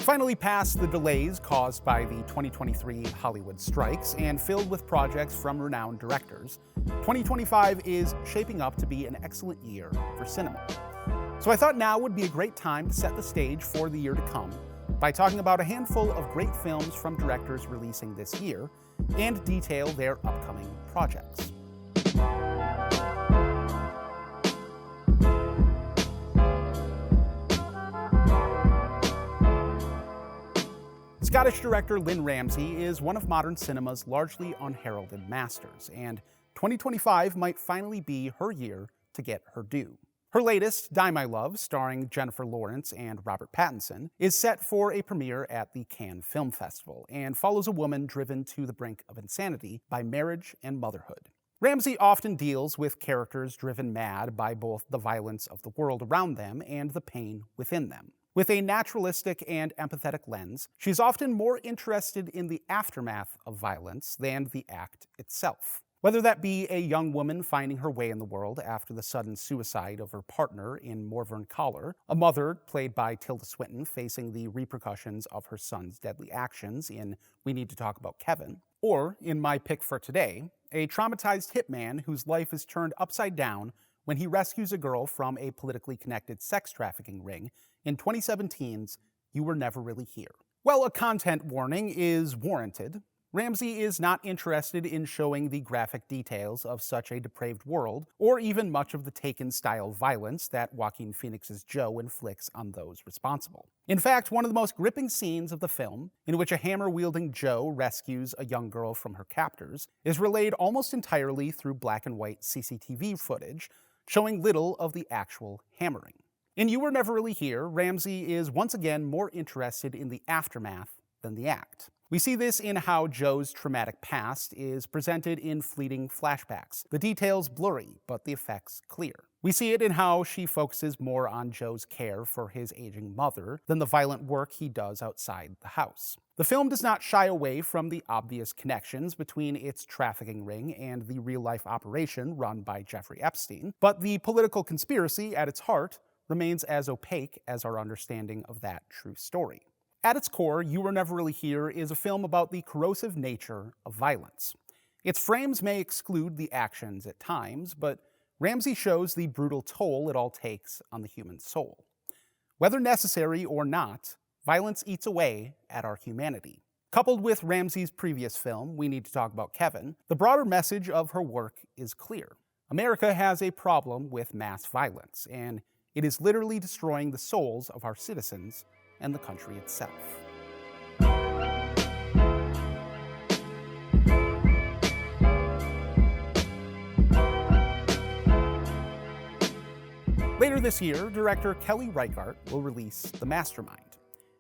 Finally past the delays caused by the 2023 Hollywood strikes and filled with projects from renowned directors, 2025 is shaping up to be an excellent year for cinema. So I thought now would be a great time to set the stage for the year to come by talking about a handful of great films from directors releasing this year and detail their upcoming projects. Scottish director Lynne Ramsay is one of modern cinema's largely unheralded masters, and 2025 might finally be her year to get her due. Her latest, Die My Love, starring Jennifer Lawrence and Robert Pattinson, is set for a premiere at the Cannes Film Festival and follows a woman driven to the brink of insanity by marriage and motherhood. Ramsay often deals with characters driven mad by both the violence of the world around them and the pain within them. With a naturalistic and empathetic lens, she's often more interested in the aftermath of violence than the act itself. Whether that be a young woman finding her way in the world after the sudden suicide of her partner in Morvern Collar, a mother, played by Tilda Swinton, facing the repercussions of her son's deadly actions in We Need to Talk About Kevin, or, in my pick for today, a traumatized hitman whose life is turned upside down when he rescues a girl from a politically connected sex trafficking ring in 2017's You Were Never Really Here. While a content warning is warranted, Ramsay is not interested in showing the graphic details of such a depraved world, or even much of the Taken-style violence that Joaquin Phoenix's Joe inflicts on those responsible. In fact, one of the most gripping scenes of the film, in which a hammer-wielding Joe rescues a young girl from her captors, is relayed almost entirely through black and white CCTV footage, showing little of the actual hammering. In You Were Never Really Here, Ramsay is once again more interested in the aftermath than the act. We see this in how Joe's traumatic past is presented in fleeting flashbacks, the details blurry, but the effects clear. We see it in how she focuses more on Joe's care for his aging mother than the violent work he does outside the house. The film does not shy away from the obvious connections between its trafficking ring and the real-life operation run by Jeffrey Epstein, but the political conspiracy at its heart remains as opaque as our understanding of that true story. At its core, You Were Never Really Here is a film about the corrosive nature of violence. Its frames may exclude the actions at times, but Ramsay shows the brutal toll it all takes on the human soul. Whether necessary or not, violence eats away at our humanity. Coupled with Ramsay's previous film, We Need to Talk About Kevin, the broader message of her work is clear. America has a problem with mass violence, and it is literally destroying the souls of our citizens and the country itself. Later this year, director Kelly Reichardt will release The Mastermind,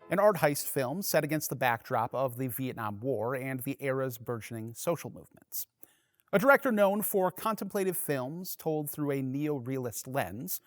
an art heist film set against the backdrop of the Vietnam War and the era's burgeoning social movements. A director known for contemplative films told through a neo-realist lens,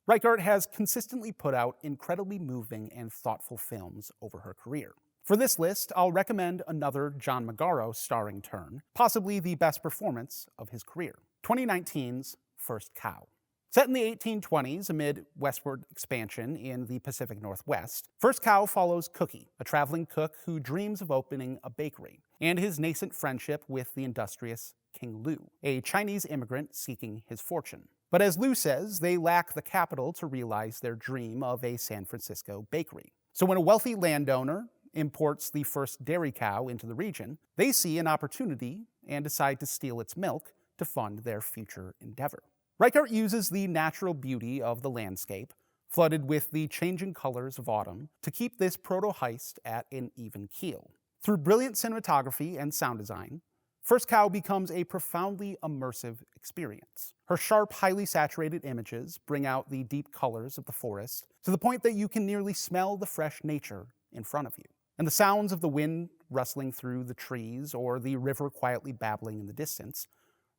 Reichardt has consistently put out incredibly moving and thoughtful films over her career. For this list, I'll recommend another John Magaro starring turn, possibly the best performance of his career, 2019's First Cow. Set in the 1820s amid westward expansion in the Pacific Northwest, First Cow follows Cookie, a traveling cook who dreams of opening a bakery, and his nascent friendship with the industrious King Lu, a Chinese immigrant seeking his fortune. But as Lu says, they lack the capital to realize their dream of a San Francisco bakery. So when a wealthy landowner imports the first dairy cow into the region, they see an opportunity and decide to steal its milk to fund their future endeavor. Reichardt uses the natural beauty of the landscape, flooded with the changing colors of autumn, to keep this proto-heist at an even keel. Through brilliant cinematography and sound design, First Cow becomes a profoundly immersive experience. Her sharp, highly saturated images bring out the deep colors of the forest to the point that you can nearly smell the fresh nature in front of you. And the sounds of the wind rustling through the trees or the river quietly babbling in the distance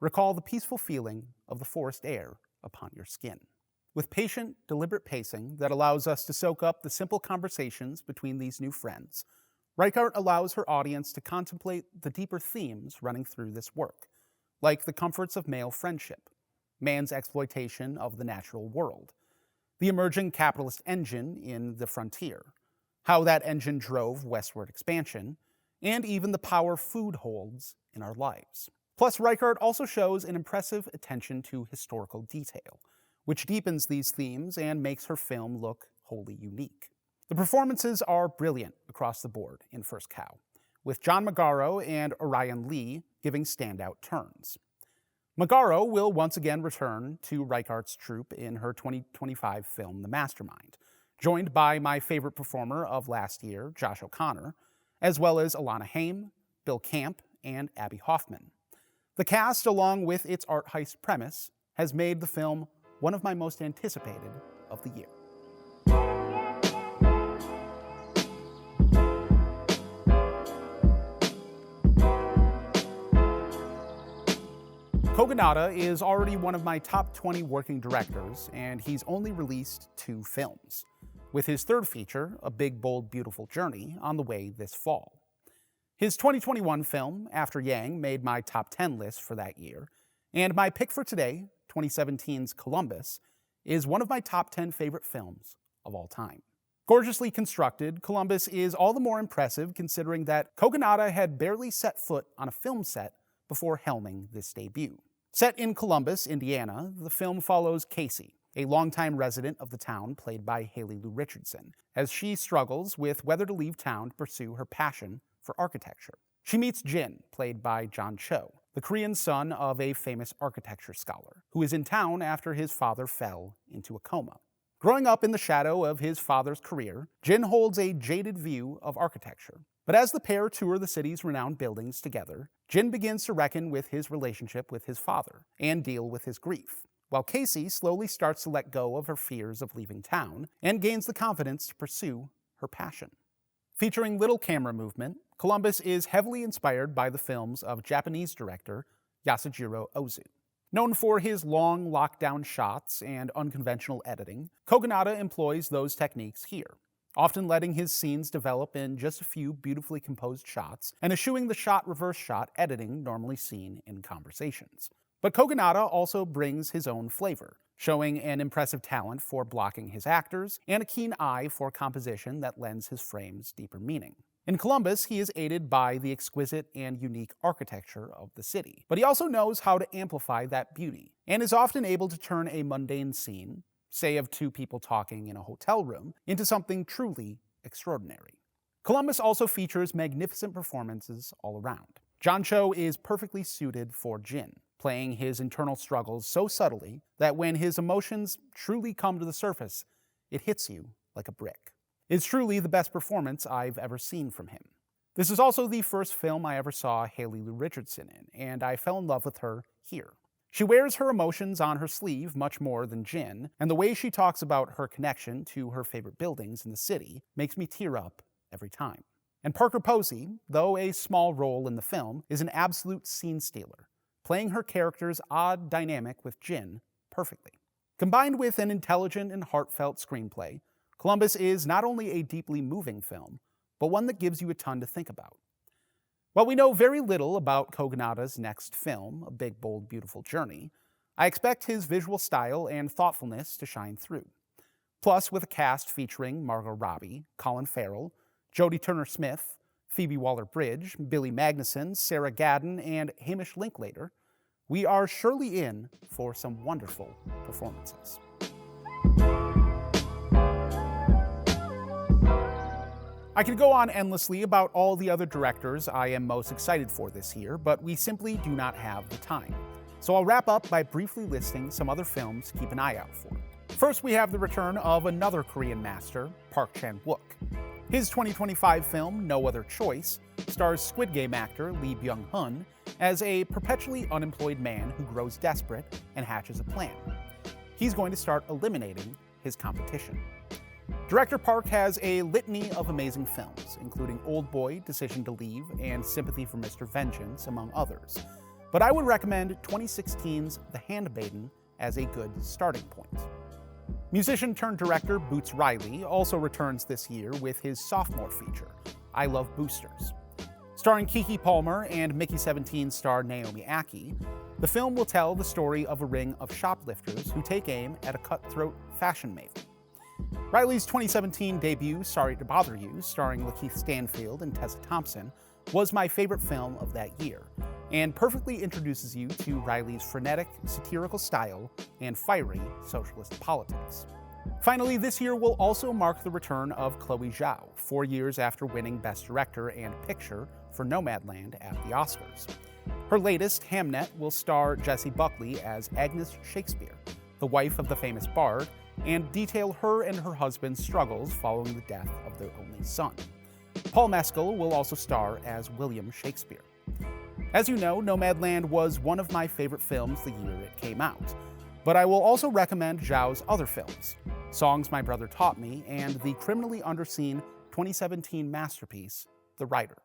recall the peaceful feeling of the forest air upon your skin. With patient, deliberate pacing that allows us to soak up the simple conversations between these new friends, Reichardt allows her audience to contemplate the deeper themes running through this work, like the comforts of male friendship, man's exploitation of the natural world, the emerging capitalist engine in the frontier, how that engine drove westward expansion, and even the power food holds in our lives. Plus, Reichardt also shows an impressive attention to historical detail, which deepens these themes and makes her film look wholly unique. The performances are brilliant across the board in First Cow, with John Magaro and Orion Lee giving standout turns. Magaro will once again return to Reichardt's troupe in her 2025 film The Mastermind, joined by my favorite performer of last year, Josh O'Connor, as well as Alana Haim, Bill Camp, and Abby Hoffman. The cast, along with its art heist premise, has made the film one of my most anticipated of the year. Kogonada is already one of my top 20 working directors, and he's only released 2 films, with his third feature, A Big, Bold, Beautiful Journey, on the way this fall. His 2021 film, After Yang, made my top 10 list for that year, and my pick for today, 2017's Columbus, is one of my top 10 favorite films of all time. Gorgeously constructed, Columbus is all the more impressive considering that Kogonada had barely set foot on a film set before helming this debut. Set in Columbus, Indiana, the film follows Casey, a longtime resident of the town played by Haley Lou Richardson, as she struggles with whether to leave town to pursue her passion for architecture. She meets Jin, played by John Cho, the Korean son of a famous architecture scholar, who is in town after his father fell into a coma. Growing up in the shadow of his father's career, Jin holds a jaded view of architecture. But as the pair tour the city's renowned buildings together, Jin begins to reckon with his relationship with his father and deal with his grief, while Casey slowly starts to let go of her fears of leaving town and gains the confidence to pursue her passion. Featuring little camera movement, Columbus is heavily inspired by the films of Japanese director Yasujiro Ozu. Known for his long lockdown shots and unconventional editing, Kogonada employs those techniques here, often letting his scenes develop in just a few beautifully composed shots and eschewing the shot-reverse shot editing normally seen in Conversations. But Kogonada also brings his own flavor, showing an impressive talent for blocking his actors and a keen eye for composition that lends his frames deeper meaning. In Columbus, he is aided by the exquisite and unique architecture of the city, but he also knows how to amplify that beauty, and is often able to turn a mundane scene, say of 2 people talking in a hotel room, into something truly extraordinary. Columbus also features magnificent performances all around. John Cho is perfectly suited for Jin, playing his internal struggles so subtly that when his emotions truly come to the surface, it hits you like a brick. It's truly the best performance I've ever seen from him. This is also the first film I ever saw Haley Lou Richardson in, and I fell in love with her here. She wears her emotions on her sleeve much more than Jin, and the way she talks about her connection to her favorite buildings in the city makes me tear up every time. And Parker Posey, though a small role in the film, is an absolute scene stealer, playing her character's odd dynamic with Jin perfectly. Combined with an intelligent and heartfelt screenplay, Columbus is not only a deeply moving film, but one that gives you a ton to think about. While we know very little about Kogonada's next film, A Big, Bold, Beautiful Journey, I expect his visual style and thoughtfulness to shine through. Plus, with a cast featuring Margot Robbie, Colin Farrell, Jodie Turner-Smith, Phoebe Waller-Bridge, Billy Magnuson, Sarah Gadon, and Hamish Linklater, we are surely in for some wonderful performances. I could go on endlessly about all the other directors I am most excited for this year, but we simply do not have the time. So I'll wrap up by briefly listing some other films to keep an eye out for. First, we have the return of another Korean master, Park Chan-Wook. His 2025 film, No Other Choice, stars Squid Game actor Lee Byung-hun as a perpetually unemployed man who grows desperate and hatches a plan. He's going to start eliminating his competition. Director Park has a litany of amazing films, including Old Boy, Decision to Leave, and Sympathy for Mr. Vengeance, among others. But I would recommend 2016's The Handmaiden as a good starting point. Musician-turned-director Boots Riley also returns this year with his sophomore feature, I Love Boosters. Starring Keke Palmer and Mickey 17 star Naomi Ackie, the film will tell the story of a ring of shoplifters who take aim at a cutthroat fashion maven. Riley's 2017 debut, Sorry to Bother You, starring Lakeith Stanfield and Tessa Thompson, was my favorite film of that year, and perfectly introduces you to Riley's frenetic, satirical style and fiery socialist politics. Finally, this year will also mark the return of Chloe Zhao, 4 years after winning Best Director and Picture for Nomadland at the Oscars. Her latest, Hamnet, will star Jessie Buckley as Agnes Shakespeare, the wife of the famous bard, and detail her and her husband's struggles following the death of their only son. Paul Mescal will also star as William Shakespeare. As you know, Nomadland was one of my favorite films the year it came out, but I will also recommend Zhao's other films, Songs My Brother Taught Me, and the criminally underseen 2017 masterpiece, The Writer.